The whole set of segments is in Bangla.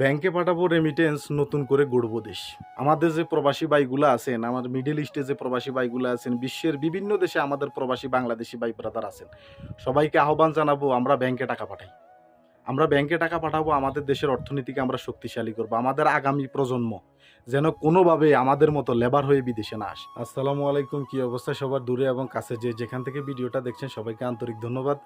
ব্যাংকে পাঠাবো রেমিটেন্স নতুন করে গড়বো দেশ। আমাদের যে প্রবাসী ভাইগুলা আছেন, আমার মিডল ইস্টে যে প্রবাসী ভাইগুলা আছেন, বিশ্বের বিভিন্ন দেশে আমাদের প্রবাসী বাংলাদেশি ভাই ব্রাদার আছেন। সবাইকে আহ্বান জানাবো আমরা ব্যাংকে টাকা পাঠাই। আমরা ব্যাংকে টাকা পাঠাবো, আমাদের দেশের অর্থনীতিকে আমরা শক্তিশালী করব। আমাদের আগামী প্রজন্ম যেন কোনোভাবে আমাদের মতো লেবার হয়ে বিদেশে না আসে। আসসালামু আলাইকুম, কি অবস্থা সবার দূরে এবং কাছে যে যেখান থেকে ভিডিওটা দেখছেন সবাইকে আন্তরিক ধন্যবাদ।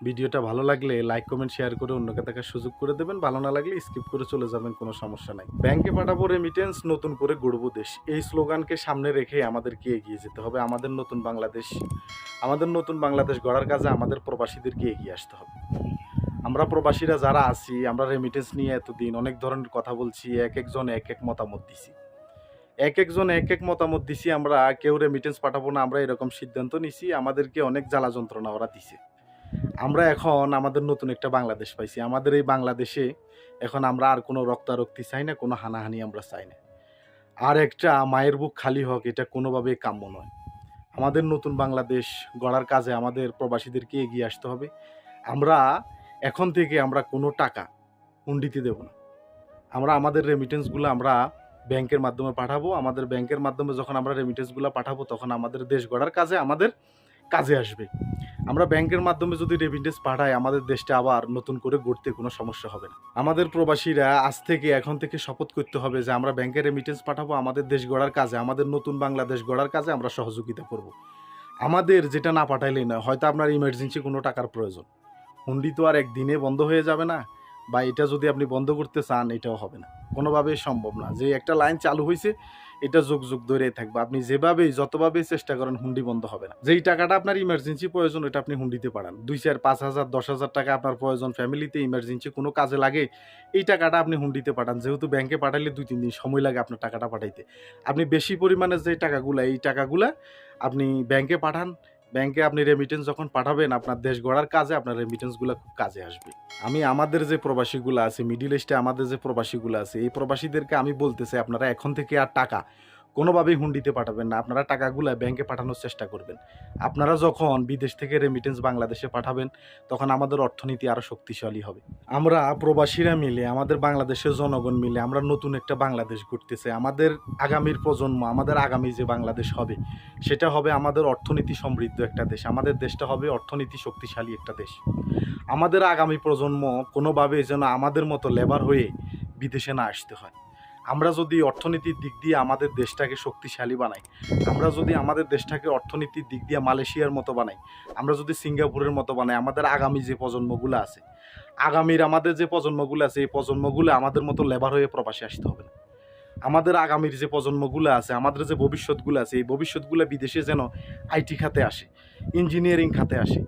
ভিডিওটা ভালো লাগলে লাইক কমেন্ট শেয়ার করে অন্যকে দেখার সুযোগ করে দেবেন, ভালো না লাগলে স্কিপ করে চলে যাবেন, কোনো সমস্যা নাই। ব্যাংকে পাঠাবো রেমিটেন্স নতুন করে গড়বো দেশ, এই স্লোগানকে সামনে রেখে আমাদেরকে এগিয়ে যেতে হবে। আমাদের নতুন বাংলাদেশ গড়ার কাজে আমাদের প্রবাসীদেরকে এগিয়ে আসতে হবে। আমরা প্রবাসীরা যারা আছি, আমরা রেমিটেন্স নিয়ে এতদিন অনেক ধরনের কথা বলছি, এক একজন এক এক মতামত দিছি। আমরা কেউ রেমিটেন্স পাঠাবো না, আমরা এরকম সিদ্ধান্ত নিছি। আমাদেরকে অনেক জ্বালা যন্ত্রণা ওরা দিছে। আমরা এখন আমাদের নতুন একটা বাংলাদেশ পাইছি। আমাদের এই বাংলাদেশে এখন আমরা আর কোনো রক্তারক্তি চাই না, কোনো হানাহানি আমরা চাই না। আর একটা মায়ের বুক খালি হোক, এটা কোনোভাবেই কাম্য নয়। আমাদের নতুন বাংলাদেশ গড়ার কাজে আমাদের প্রবাসীদেরকে এগিয়ে আসতে হবে। আমরা এখন থেকে আমরা কোনো টাকা হুন্ডিতে দেব না। আমরা আমাদের রেমিটেন্সগুলো আমরা ব্যাংকের মাধ্যমে পাঠাবো। আমাদের ব্যাংকের মাধ্যমে যখন আমরা রেমিটেন্সগুলো পাঠাবো, তখন আমাদের দেশ গড়ার কাজে আমাদের কাজে আসবে। আমরা ব্যাংকের মাধ্যমে যদি রেমিটেন্স পাঠাই, আমাদের দেশটা আবার নতুন করে গড়তে কোনো সমস্যা হবে না। আমাদের প্রবাসীরা এখন থেকে শপথ করতে হবে যে আমরা ব্যাংকের রেমিটেন্স পাঠাবো, আমাদের দেশ গড়ার কাজে, আমাদের নতুন বাংলাদেশ গড়ার কাজে আমরা সহযোগিতা করব। আমাদের যেটা না পাঠাইলেই না, হয়তো আপনার ইমার্জেন্সি কোনো টাকার প্রয়োজন, হুন্ডি তো আর একদিনে বন্ধ হয়ে যাবে না, বা এটা যদি আপনি বন্ধ করতে চান এটাও হবে না, কোনোভাবেই সম্ভব না। যে একটা লাইন চালু হয়েছে এটা যুগ যুগ ধরে থাকবে। আপনি যেভাবেই যতভাবেই চেষ্টা করেন হুন্ডি বন্ধ হবে না। যেই টাকাটা আপনার ইমার্জেন্সি প্রয়োজন এটা আপনি হুন্ডিতে পাঠান। 2, 4, 5,000, 10,000 টাকা আপনার প্রয়োজন, ফ্যামিলিতে ইমার্জেন্সি কোনো কাজে লাগে, এই টাকাটা আপনি হুন্ডিতে পাঠান। যেহেতু ব্যাংকে পাঠালে 2-3 দিন সময় লাগে আপনার টাকাটা পাঠাইতে। আপনি বেশি পরিমাণে যে টাকাগুলা, এই টাকাগুলা আপনি ব্যাংকে পাঠান। ব্যাংকে আপনি রেমিটেন্স যখন পাঠাবেন, আপনার দেশ গড়ার কাজে আপনার রেমিটেন্সগুলো খুব কাজে আসবে। আমি আমাদের যে প্রবাসীগুলো আছে, মিডিল ইস্টে আমাদের যে প্রবাসীগুলো আছে, এই প্রবাসীদেরকে আমি বলতেছি আপনারা এখন থেকে আর টাকা কোনোভাবেই হুন্ডিতে পাঠাবেন না। আপনারা টাকাগুলো ব্যাংকে পাঠানোর চেষ্টা করবেন। আপনারা যখন বিদেশ থেকে রেমিটেন্স বাংলাদেশে পাঠাবেন, তখন আমাদের অর্থনীতি আরও শক্তিশালী হবে। আমরা প্রবাসীরা মিলে, আমাদের বাংলাদেশের জনগণ মিলে আমরা নতুন একটা বাংলাদেশ গড়তেছে। আমাদের আগামীর প্রজন্ম, আমাদের আগামী যে বাংলাদেশ হবে, সেটা হবে আমাদের অর্থনীতি সমৃদ্ধ একটা দেশ। আমাদের দেশটা হবে অর্থনীতি শক্তিশালী একটা দেশ। আমাদের আগামী প্রজন্ম কোনোভাবে যেন আমাদের মতো লেবার হয়ে বিদেশে না আসতে হয়। আমরা যদি অর্থনীতির দিক দিয়ে আমাদের দেশটাকে শক্তিশালী বানাই, আমরা যদি আমাদের দেশটাকে অর্থনীতির দিক দিয়ে মালয়েশিয়ার মতো বানাই, আমরা যদি সিঙ্গাপুরের মতো বানাই, আমাদের আগামী যে প্রজন্মগুলো আছে, এই প্রজন্মগুলো আমাদের মতো লেবার হয়ে প্রবাসে আসতে হবে না। আমাদের আগামীর যে প্রজন্মগুলো আছে, আমাদের যে ভবিষ্যৎগুলো আছে, এই ভবিষ্যৎগুলো বিদেশে যেন আইটি খাতে আসে, ইঞ্জিনিয়ারিং খাতে আসে।